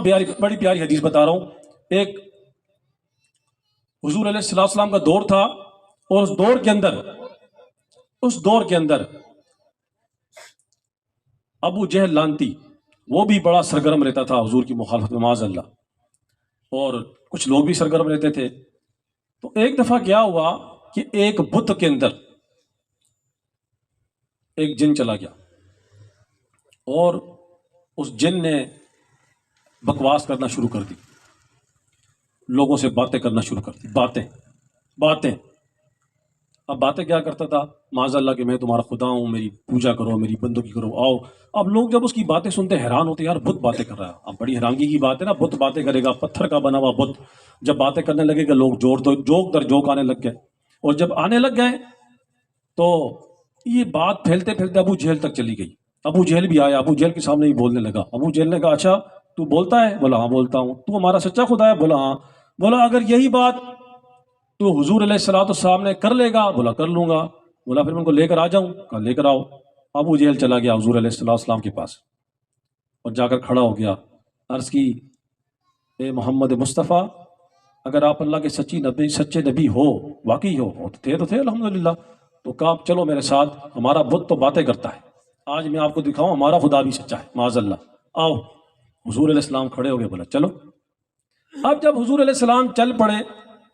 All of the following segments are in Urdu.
بڑی پیاری حدیث بتا رہا ہوں. ایک حضور علیہ السلام کا دور تھا، اور اس دور کے اندر ابو جہل لانتی وہ بھی بڑا سرگرم رہتا تھا حضور کی مخالفت میں، معاذ اللہ، اور کچھ لوگ بھی سرگرم رہتے تھے. تو ایک دفعہ کیا ہوا کہ ایک بت کے اندر ایک جن چلا گیا، اور اس جن نے بکواس کرنا شروع کر دی، لوگوں سے باتیں کرنا شروع کر دی. باتیں اب باتیں کیا کرتا تھا؟ معاذ اللہ کہ میں تمہارا خدا ہوں، میری پوجا کرو، میری بندگی کرو، آؤ. اب لوگ جب اس کی باتیں سنتے حیران ہوتے، یار بت باتیں کر رہا ہے. اب بڑی حیرانگی کی بات ہے نا، بت باتیں کرے گا، پتھر کا بنا ہوا بت. جب باتیں کرنے لگے گا لوگ جوک در جوک آنے لگ گئے، اور جب آنے لگ گئے تو یہ بات پھیلتے پھیلتے ابو جہل تک چلی گئی. ابو جہل بھی آیا، ابو جہل کے سامنے ہی بولنے لگا. ابو جہل نے کہا اچھا تو بولتا ہے؟ بولا ہاں بولتا ہوں. تو ہمارا سچا خدا ہے؟ بولا ہاں. بولا اگر یہی بات تو حضور علیہ السلام نے کر لے گا؟ بولا کر لوں گا. بولا پھر میں ان کو لے کر آ جاؤں؟ کہا لے کر آؤ. ابو جہل چلا گیا حضور علیہ السلام کے پاس، اور جا کر کھڑا ہو گیا. عرض کی اے محمد مصطفیٰ، اگر آپ اللہ کے سچے نبی ہو، واقعی ہو تو تھے الحمدللہ، تو کہا چلو میرے ساتھ، ہمارا بت تو باتیں کرتا ہے، آج میں آپ کو دکھاؤں ہمارا خدا بھی سچا ہے، معاذ اللہ. آؤ. حضور علیہ السلام کھڑے ہو گئے. بولا چلو. اب جب حضور علیہ السلام چل پڑے،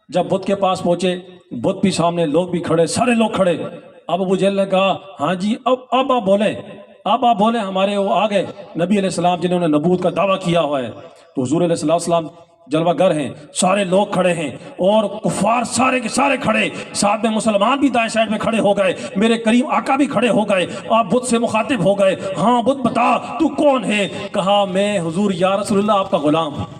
جب بت کے پاس پہنچے، بت بھی سامنے، لوگ بھی کھڑے، سارے لوگ کھڑے. اب ابو جہل نے کہا ہاں جی اب آپ بولیں ہمارے وہ آ گئے نبی علیہ السلام جنہوں نے نبوت کا دعویٰ کیا ہوا ہے. تو حضور علیہ السلام جلوہ گر ہیں، سارے لوگ کھڑے ہیں، اور کفار سارے کے سارے کھڑے، ساتھ میں مسلمان بھی دائیں سائڈ میں کھڑے ہو گئے، میرے کریم آقا بھی کھڑے ہو گئے. آپ بت سے مخاطب ہو گئے. ہاں بت بتا تو کون ہے؟ کہا میں حضور یا رسول اللہ آپ کا غلام ہوں،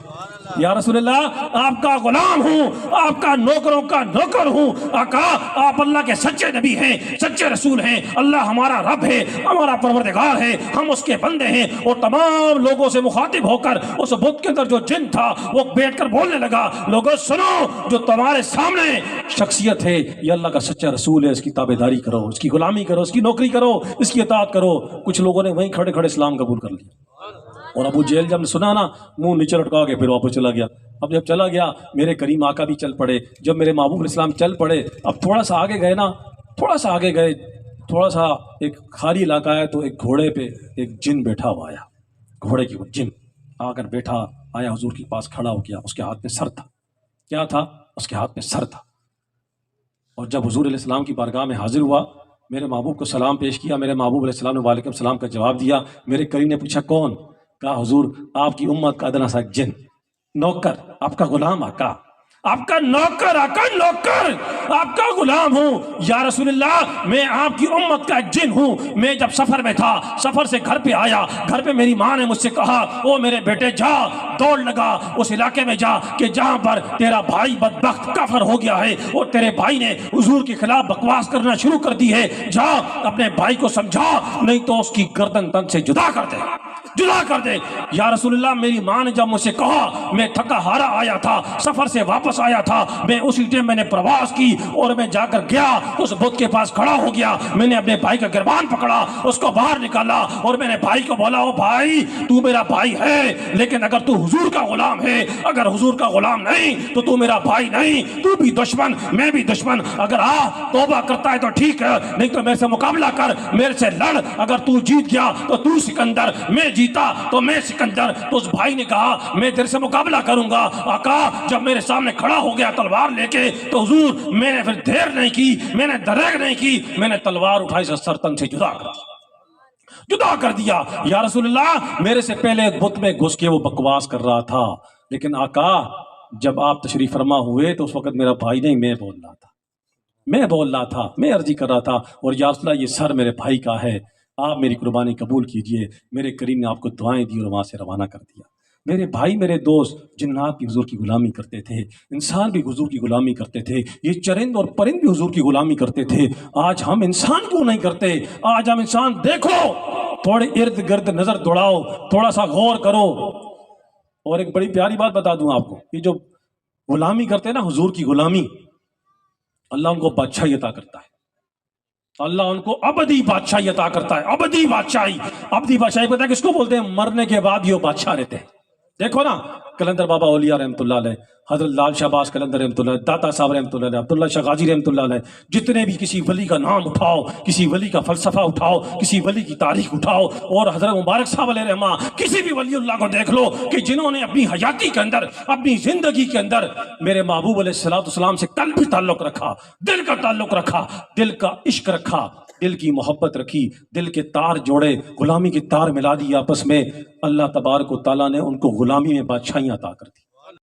یا رسول اللہ آپ کا غلام ہوں، آپ کا نوکروں کا نوکر ہوں. آقا آپ اللہ کے سچے نبی ہیں، سچے رسول ہیں، اللہ ہمارا رب ہے، ہمارا پروردگار ہے، ہم اس کے بندے ہیں. اور تمام لوگوں سے مخاطب ہو کر اس بت کے اندر جو جن تھا وہ بیٹھ کر بولنے لگا، لوگوں سنو، جو تمہارے سامنے شخصیت ہے یہ اللہ کا سچا رسول ہے، اس کی تابعداری کرو، اس کی غلامی کرو، اس کی نوکری کرو، اس کی اطاعت کرو. کچھ لوگوں نے وہیں کھڑے کھڑے اسلام قبول کر لیا. اور ابو جہل جب سنا نا، منہ نیچے لٹکا کے پھر واپس چلا گیا. اب جب چلا گیا میرے کریم آقا بھی چل پڑے. جب میرے محبوب علیہ السلام چل پڑے، اب تھوڑا سا آگے گئے، تھوڑا سا ایک خالی علاقہ ہے، تو ایک گھوڑے پہ ایک جن بیٹھا ہوا آیا. گھوڑے کی وہ جن آ کر بیٹھا آیا، حضور کے پاس کھڑا ہو گیا. اس کے ہاتھ میں سر تھا. کیا تھا؟ اس کے ہاتھ میں سر تھا. اور جب حضور علیہ السلام کی بارگاہ میں حاضر ہوا، میرے محبوب کو سلام پیش کیا. میرے محبوب علیہ السلام نے وعلیکم السلام کا جواب دیا. میرے کریم نے پوچھا کون؟ کہا حضور آپ کی امت کا ادنا سا جن، نوکر، آپ کا غلام آقا، آپ کا نوکر آقا، نوکر، آپ کا غلام ہوں. یا رسول اللہ میں آپ کی امت کا ایک جن ہوں. میں جب سفر میں تھا، سفر سے گھر پہ آیا، گھر پہ میری ماں نے مجھ سے کہا او میرے بیٹے جا، دوڑ لگا اس علاقے میں جا کہ جہاں پر تیرا بھائی بدبخت کافر ہو گیا ہے اور تیرے بھائی نے حضور کے خلاف بکواس کرنا شروع کر دی ہے، جا اپنے بھائی کو سمجھا، نہیں تو اس کی گردن تن سے جدا کر دے. یا رسول اللہ میری ماں نے جب مجھ سے کہا، میں تھکا ہارا آیا تھا، سفر سے واپس آیا تھا، میں اسی ٹائم میں نے پرواز کی اور میں جا کر گیا اس بت کے پاس کھڑا ہو گیا. میں نے اپنے بھائی کا گربان پکڑا، اس کو باہر نکالا، اور میں نے بھائی کو بولا او بھائی تو میرا بھائی ہے، لیکن اگر تو حضور کا غلام ہے، اگر حضور کا غلام نہیں تو میرا بھائی نہیں، تو بھی دشمن میں بھی دشمن. اگر توبہ کرتا ہے تو ٹھیک ہے، نہیں تو میرے سے مقابلہ کر، میرے سے لڑ. اگر تو جیت گیا تو تو سکندر، میں جیتا تو میں سکندر. تو اس بھائی نے کہا میں تیرے سے مقابلہ کروں گا. آقا جب میرے سامنے کھڑا ہو گیا تلوار لے کے، تو حضور میں نے پھر دیر نہیں کی، میں نے دریغ نہیں کی، میں نے تلوار اٹھائی سے سرتن سے جدا کر دیا. یا رسول اللہ میرے سے پہلے ایک بت میں گھس کے وہ بکواس کر رہا تھا، لیکن آقا جب آپ تشریف فرما ہوئے تو اس وقت میرا بھائی نہیں، میں بول رہا تھا، میں عرضی کر رہا تھا. اور یا رسول اللہ یہ سر میرے بھائی کا ہے، آپ میری قربانی قبول کیجئے. میرے کریم نے آپ کو دعائیں دی اور وہاں سے روانہ کر دیا. میرے بھائی، میرے دوست، جنات بھی حضور کی غلامی کرتے تھے، انسان بھی حضور کی غلامی کرتے تھے، یہ چرند اور پرند بھی حضور کی غلامی کرتے تھے. آج ہم انسان کیوں نہیں کرتے؟ آج ہم انسان دیکھو، تھوڑے ارد گرد نظر دوڑاؤ، تھوڑا سا غور کرو. اور ایک بڑی پیاری بات بتا دوں آپ کو، یہ جو غلامی کرتے ہیں نا، حضور کی غلامی، اللہ ان کو بادشاہی عطا کرتا ہے. اللہ ان کو ابدی بادشاہی عطا کرتا ہے. ابدی بادشاہی پتہ ہے کس کو بولتے ہیں؟ مرنے کے بعد یہ بادشاہ رہتے ہیں. دیکھو نا کلندر بابا اولیاء رحمۃ اللہ علیہ، حضرت لال شہباز کلندر رحمۃ اللہ علیہ، داتا صاحب رحمۃ اللہ علیہ، عبداللہ شاہ غازی رحمۃ اللہ علیہ، جتنے بھی کسی ولی کا نام اٹھاؤ، کسی ولی کا فلسفہ اٹھاؤ، کسی ولی کی تاریخ اٹھاؤ، اور حضرت مبارک صاحب علیہ رحمہ کسی بھی ولی اللہ کو دیکھ لو کہ جنہوں نے اپنی حیاتی کے اندر، اپنی زندگی کے اندر میرے محبوب علیہ السلام سے قلبی تعلق رکھا، دل کا تعلق رکھا، دل کا عشق رکھا، دل کی محبت رکھی، دل کے تار جوڑے، غلامی کے تار ملا دی آپس میں، اللہ تبارک و تعالیٰ نے ان کو غلامی میں بادشاہیاں عطا کر دی۔